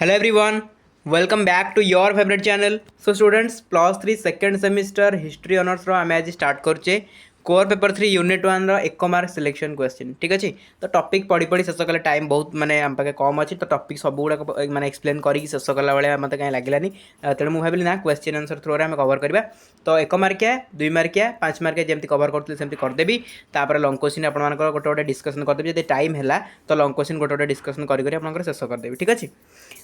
Hello everyone, welcome back to your favorite channel. So students, plus 3 second semester history honors रो आमे आज start करचे core paper 3 unit 1 रो 1 mark selection question ठीक अछि। तो topic पढ़ी पढ़ी शेष कले टाइम बहुत माने हम पाके कम अछि तो टॉपिक सब गुडा माने एक्सप्लेन करी शेष कला बेले मते काई लागलानी तेणु मु भाबिली ना क्वेश्चन आंसर थ्रो रे हम कवर करबा। तो 1 मार्किया 2 मार्किया 5 मार्किया जेमति कवर करथले सेमति कर देबी तापर लॉन्ग क्वेश्चन आपन मानकर गोटे गोटे डिस्कशन कर देबी जदि टाइम हैला तो लॉन्ग क्वेश्चन गोटे गोटे डिस्कशन करी करी आपन शेष कर देबी ठीक अछि।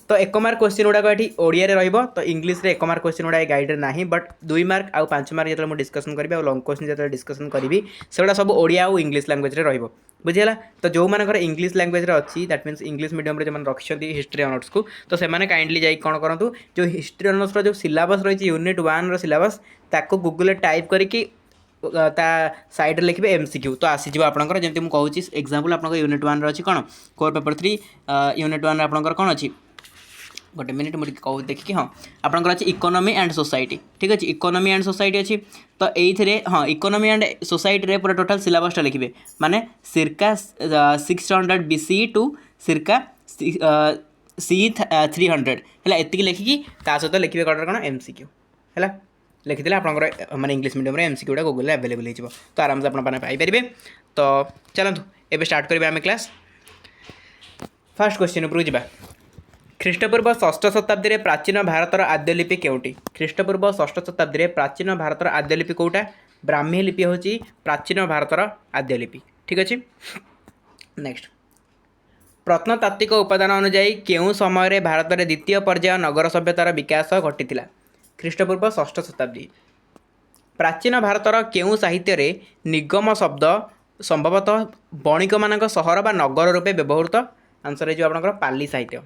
तो 1 मार्क क्वेश्चन गुड़ाक ये ओडिया रहिबो तो इंग्लिश रे 1 मार्क क्वेश्चन गुड़ा गाइड ना बट 2 मार्क आउ 5 मार्क जो डिस्कसन करी लॉन्ग क्वेश्चन जो डिस्कसन करी से सब ओडिया और इंग्लिश लैंग्वेज रे रहिबो बुझीला। तो जो मानकर इंग्लिश लैंग्वेज रे अच्छी दैट मीन्स इंग्लिश मीडियम रे जो रखिछंती हिस्ट्री ऑनर्स को तो से माने काइंडली जाई कोन करंतु जो हिस्ट्री ऑनर्स रो जो सिलेबस रही यूनिट 1 रो सिलेबस ताको गूगल टाइप करके ता साइड लिखे एमसीक्यू तो आसीज आपंकर जमी मुझे कहूँ एक्जामपल आप यूनिट 1 रही कौन कोर पेपर 3 यूनिट 1 आपंकर कौन अच्छी गोटे मिनिट मुझे कहूँ देखिए हाँ आपंकर अच्छी इकोनॉमी एंड सोसाइटी ठीक अच्छे इकोनॉमी एंड सोसाइटी अच्छी तो ये हाँ इकोनॉमी एंड सोसाइटी रे पूरा टोटल सिलेबसटा लिखे माने सिरका 600 BC टू सिरका सी 300 है एति लिखिकी सहित लिखे कौन एमसीक्यू है लिखिदे आपंकर माने इंग्लिश मीडियम रे एमसीक्यू टा गूगल अवेलेबल हो तो आराम से पाइपर। तो चलतु एवं स्टार्ट करेंगे आम क्लास फास्ट क्वेश्चन उपरू जा ख्रीष्टपूर्व 6th शताब्दी में प्राचीन भारतर आद्यलिपि केउटी ख्रीष्टपूर्व 6th शताब्दी में प्राचीन भारतर आद्यलिपि कौटा ब्राह्मी लिपि हूँ प्राचीन भारतर आद्यलिपि ठीक अच्छे। नेक्स्ट प्रत्नतात्विक उपादान अनुजाई केउं समय भारत में द्वितीय पर्याय नगर सभ्यतार विकास घटी ख्रीष्टपूर्व 6th शताब्दी प्राचीन भारतर केउं साहित्य रे निगम शब्द संभवतः बणिक मानक सहर बा नगर रूपे व्यवहृत आंसर है आपंकर पाली साहित्य।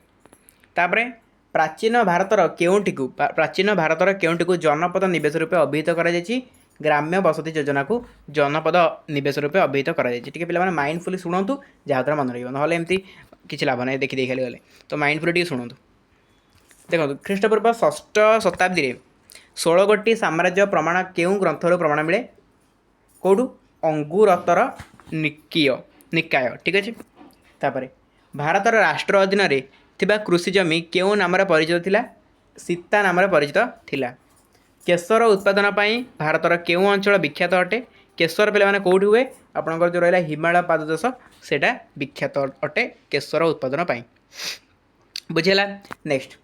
तापरे प्राचीन भारतर केउंटिकु जनपद निवेश रूपे अभिहित करा जायछि ग्राम्य बसति योजना को जनपद निवेश रूपे अभिहित करा जायछि ठीक पे माइंडफुली शुणु जहाँद्वारा मन रही ना एमती किसी लाभ ना देखी देखी गले तो माइंडफुली टी शुणु देखो ख्रीष्टपूर्व 6th शताब्दी में 16 गोटी साम्राज्य प्रमाण केउं ग्रंथर प्रमाण मिले कौटू अंगुरतर निकाय ठीक अच्छे। तापर भारतर राष्ट्र अधीन रे थिबा कृषि जमी केउं नाम परिचित थिला सीता नाम परिचित थिला। केशर उत्पादन पाई भारतर केउं अंचल विख्यात अटे केशर पे कौटी हुए आपंकर जो रहा हिमालय पाददेश सेटा विख्यात अटे केशर उत्पादन पाई बुझेला। नेक्स्ट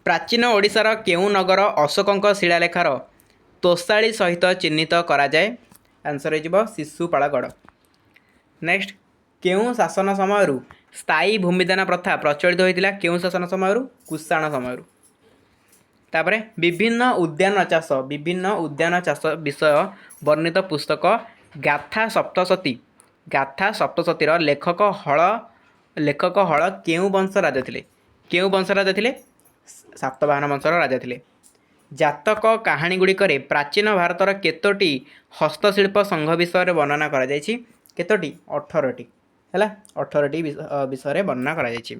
प्राचीन ओडिशार केउं नगर अशोकंक शिलालेखार तोषाली सहित चिन्हित करा जाए आंसर हो शिशुपालगढ़। नेक्स्ट केउं शासन समय स्थायी भूमिदान प्रथा प्रचलित होता केउं शासन समय कुषाण समय। तापरे विभिन्न उद्यान चाष विषय वर्णित पुस्तक गाथा सप्तशतीर लेखक हल केउं वंश राजा थिले सातवाहन वंशर राजा थिले। जातक कहानी गुड़िकर प्राचीन भारतर केतोटी हस्तशिल्प संघ विषय वर्णना करा जायछि केतोटी 18टी है 18टी विषय वर्णना करा जायछि।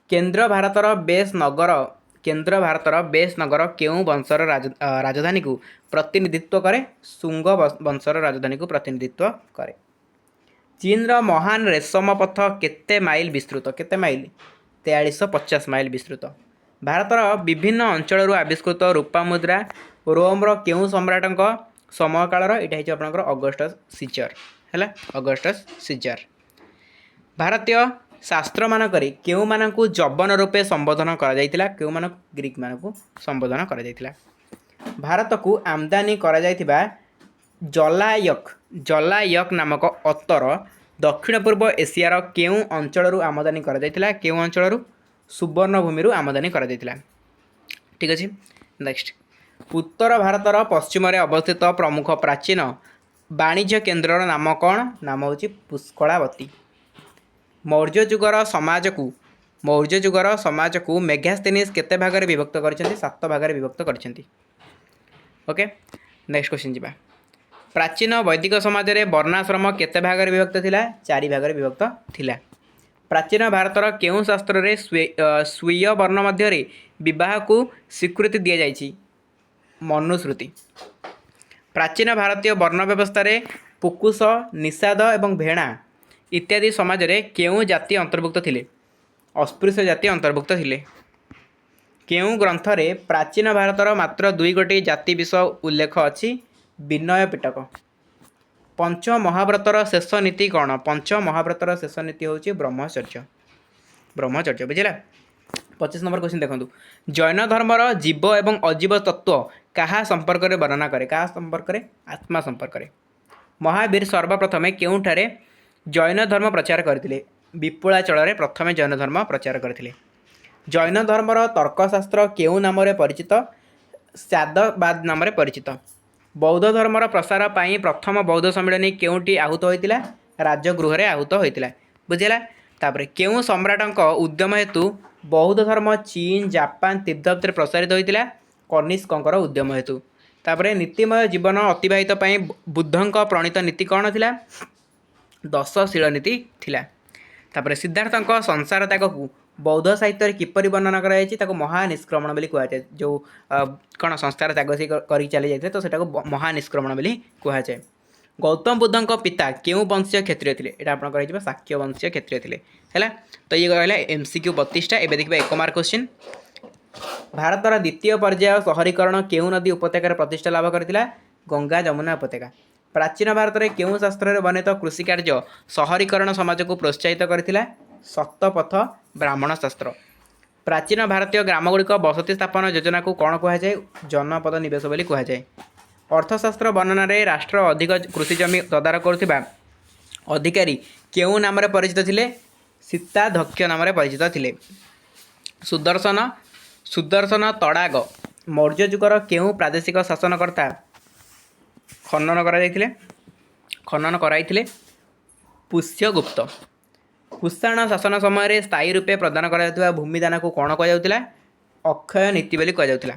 केन्द्र भारतर बेस नगर केउं वंशर राजधानी को प्रतिनिधित्व करे सुंग वंशर राजधानी को प्रतिनिधित्व करे। चीन महान रेशम पथ केते माइल विस्तृत 4350 माइल विस्तृत। भारतर विभिन्न अंचल आविष्कृत रूपा मुद्रा रोमर केउं सम्राटक समय कालर यहाँ आपंकर अगस्टस सीजर है अगस्टस सीजर। भारतीय शास्त्र मानकरे केउं मानकु जबन रूपे संबोधन करा जायतिला केउं मानक ग्रीक मानकु संबोधन करा जायतिला। भारत को आमदानी करा जायतिबा जलायक नामक अतर दक्षिण पूर्व एशियार केउं अंचल आमदानी करा जायतिला केउं अंचल सुवर्णभूमि आमदानी करा जायतिला ठीक अच्छे। नेक्स्ट उत्तर भारतर पश्चिम अवस्थित प्रमुख प्राचीन वाणिज्य केन्द्र नाम कौन नाम हूँ पुष्कलावती। मौर्य जुगर समाज को मेगास्थेनिस केते भाग विभक्त कर 7 भाग विभक्त कर ओके। नेक्स्ट क्वेश्चन जी प्राचीन वैदिक समाज रे वर्णाश्रम केते भाग विभक्त थिला 4 भाग विभक्त थिला। प्राचीन भारतर केउं शास्त्र रे स्वीय वर्ण मध्य विवाह को स्वीकृति दि जाइछि मनुस्मृति। प्राचीन भारतीय वर्ण व्यवस्था रे पुकुश निषाद एवं भेणा इत्यादि समाज रे केउं जाति अंतर्भुक्त थिले अस्पृश्य जाति अंतर्भुक्त थिले। केउं ग्रंथरे प्राचीन भारतर मात्र 2 गोटी जाति विषय उल्लेख अछि? विनय पिटक। पंच महाव्रतर शेष नीति कौन? पंच महाव्रतर शेष नीति होची ब्रह्मचर्य। ब्रह्मचर्य बुझिला। 25 नंबर क्वेश्चन देखंतु। जैन धर्मर जीव एवं अजीव तत्व कहा संपर्क रे वर्णना करे? कहा संपर्क रे? आत्मा संपर्क रे। महावीर सर्वप्रथमे केउंठारे जैन धर्म प्रचार करथिले? विपुलाचल रे प्रथमे जैन धर्म प्रचार करथिले। जैन धर्मर तर्कशास्त्र केउ नाम रे परिचित? शादवाद नाम रे परिचित। बौद्ध धर्मर प्रसार पाई प्रथम बौद्ध सम्मेलन केउंटी आहुत होइतिला? राजगृह रे आहुत होइतिला। बुझिला। तापरे केउ सम्राटक उद्यम हेतु बौद्ध धर्म चीन जापान तिब्बत रे प्रसारित होइतिला? कनिष्कंकर उद्यम हेतु। तापरे नीतिमय जीवन अतिबाहित पाई बुद्धंक प्रणीत नीति कौन थिला? 10 शील नीति थिला। तापरे सिद्धार्थक संसार त्याग को बौद्ध साहित्य किपरि वर्णना कराई? ताको महानिष्क्रमण बोली कुहा जाय। जो कौन संसार त्याग से करी चली जाते तो सेटा को महानिष्क्रमण बोली कुहा जाय। गौतम बुद्धंक पिता केउ वंशीय क्षत्रिय थिले? एटा आपण कराई शाक्य वंशीय क्षत्रिय थिले। हैला तो ये कहला एमसीक्यू 32 टा। एबे देखबा 1 मार्क क्वेश्चन। भारतर द्वितीय पर्याय शहरीकरण केउ नदी उपत्यकार प्रतिष्ठा लाभ करथिला? गंगा जमुना उपत्यका। प्राचीन भारत में केउ शास्त्र रे वर्णित कृषि कार्य शहरीकरण समाज को प्रोत्साहित करथिला? सप्तपथ ब्राह्मण शास्त्र। प्राचीन भारतीय ग्रामगुड़िक बसति स्थापन योजना को कौन कह जाए? जनपद निवेश बोली कह जाए। अर्थशास्त्र वर्णन रे राष्ट्र अधिक कृषि जमी तदारक करुथिबा अधिकारी केउ नाम रे परिचित थिले? सीताध्यक्ष नाम रे परिचित थिले। सुदर्शन तड़ाग मौर्य जुगर केउ प्रादेशिक शासनकर्ता खनन कराइथिले? पुष्यगुप्त। कुषाण शासन समय स्थायी रूपे प्रदान करा भूमिदान को कौन कहुला? अक्षय नीति बोली कहुला।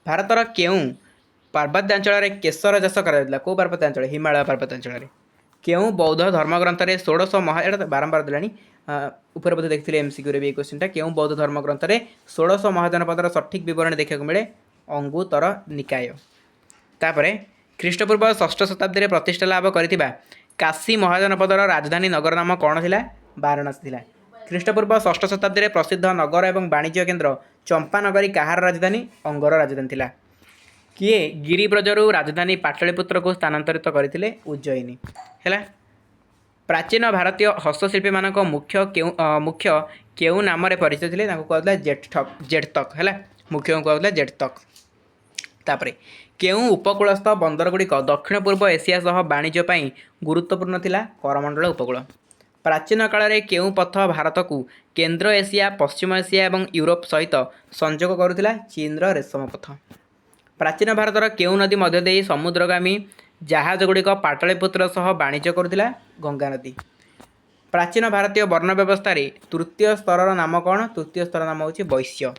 भारतर केउ पार्वत्यांचल केशर चाष करा? कौ पार्वत्यांचल? हिमालय पार्वत्यांचल। केउ बौद्ध धर्मग्रंथ में 16 महा एटा बारंबार दिलानी ऊपर बोधे देखते एमसीक्यू रे क्वेश्चन केउ बौद्ध धर्मग्रंथ में 16 महाजनपदर सठिक विवरण देखा मिले? अंगुतर निकाय। तापरे ख्रीष्टपूर्व 6ठ शताब्दी में प्रतिष्ठा लाभ करथिबा काशी महाजनपदर राजधानी नगर नाम कौन थिला? वाराणसी थिला। ख्रीष्टपूर्व 6ठ शताब्दी में प्रसिद्ध नगर एवं वाणिज्य केन्द्र चंपानगरी कहार राजधानी? अंगर राजधानी थिला। किए गिरिब्रजरू राजधानी पाटलिपुत्र को स्थानांतरित करथिले? उज्जयिनी। हैला प्राचीन भारतीय हस्तशिल्पी मानक मुख्य केउ नाम रे परिचित थिले? ताको कहला जेठतक। हैला मुख्य को कहला जेठतक। तापरे केउ उपकूलस्थ बंदरगुड़िक दक्षिण पूर्व एशिया सह वाणिज्य पाई गुरुत्वपूर्ण थिला? करमंडल उपकूल। प्राचीन काल में केउ पथ भारत को केन्द्र एशिया पश्चिम एशिया और यूरोप सहित संजोग करुथिला? चीनर रेशम पथ। प्राचीन भारतर केउ नदी मध्य देई समुद्रगामी जहाज गुड़िक पाटलिपुत्र सह वाणिज्य करुथिला? गंगा नदी। प्राचीन भारतीय वर्ण व्यवस्था तृतीय स्तर नाम कौन? तृतीय स्तर नाम होची वैश्य।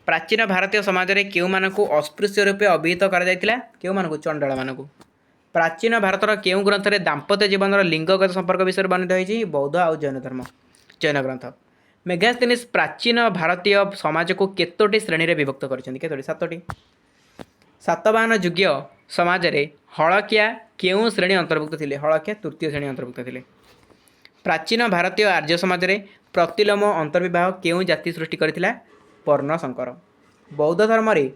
प्राचीन भारतीय समाज में केउ मानकु अस्पृश्य रूपे अभिहित करा जायतिला? केउ मानकु? चंडाल मानकु। प्राचीन भारतर केउ ग्रंथ रे दाम्पत्य जीवन लिंगगत संपर्क विषय वर्णित होईछि? बौद्ध और जैन ग्रंथ। मेगास्थनीज प्राचीन भारतीय समाज को केतोटी श्रेणी रे विभक्त करछन्ति? केतोटी? 7टी। सातवाहन युगीय समाज रे हड़किया केउ श्रेणी अंतर्भुक्त थिले? हड़किया तृतीय श्रेणी अंतर्भुक्त थिले। प्राचीन भारतीय आर्य समाज रे प्रतिलोम अंतर्विवाह केउ जाति सृष्टि करथिला? वर्णशंकर। बौद्ध धर्म रे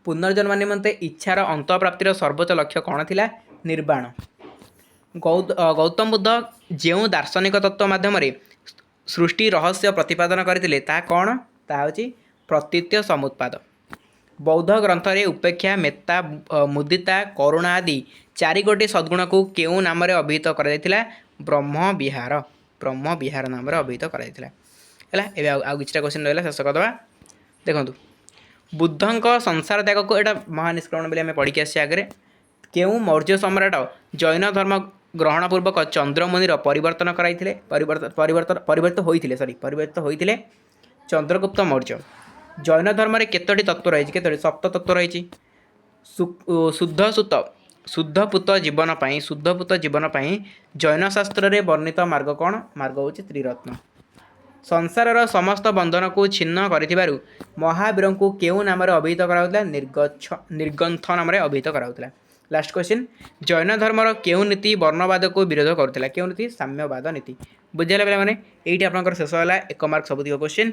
पुनर्जन्म निमंते इच्छार अंतप्राप्तिर सर्वोच्च लक्ष्य कौन थिला? निर्वाण। गौतम बुद्ध जेउ दार्शनिक तत्व माध्यम सृष्टि रहस्य प्रतिपादन करथिले ता कौन? ता होची प्रतीत्य समुत्पाद। बौद्ध ग्रंथ रे उपेक्षा मेत्ता मुदिता करुणा आदि 4 गोटी सद्गुण को केउ नाम रे अभिहित करा जायतिला? ब्रह्म विहार नाम रे अभिहित करा जायतिला। हैला एबे आ किछटा क्वेश्चन रहला शेष करदबा। देखंतु बुद्धंक संसार त्याग को एटा महानिष्क्रमण बोली आमे पढ़ी के आसी आगरे। केउ मौर्य सम्राट जैन धर्म ग्रहण पूर्वक चंद्रमुनिर परिवर्तन कराइथिले? परिवर्तित होइथिले चंद्रगुप्त मौर्य। जैन धर्म रे केतोटी तत्व रहिछि? केतोटी? 7 तत्व रहिछि। शुद्धपुत जीवन पाई जैन शास्त्र रे वर्णित मार्ग कौन? मार्ग होछि त्रिरत्न। संसारर समस्त बंधन को छिन्न करिथिबारु महावीर को केउ नाम रे अभिहित कराउतला? निर्गंथ नाम रे अभिहित कराउतला। लास्ट क्वेश्चन जैन धर्मर केउ नीति वर्णवाद को विरोध करुला केउ नीति साम्यवाद नीति बुझेगा पे ये आपंकर शेष है 1 मार्क सबुतिक क्वेश्चन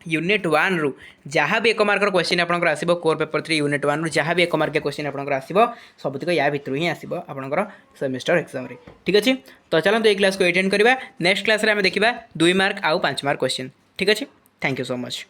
यूनिट 1 रु जहाँ भी 1 मार्कर क्वेश्चन आपंकर आसो कोर पेपर 3 यूनिट 1 रु जहाँ भी 1 मार्क क्वेश्चन आपंकर आसो सबुतिक या भितर ही आसो आपंकर सेमिस्टर एग्जाम रे ठीक अच्छे तो चलते ये क्लास को अटेंड करवा नेक्स्ट क्लास रे आम देखा 2 मार्क आउ 5 मार्क क्वेश्चन ठीक अच्छे थैंक यू सो मच।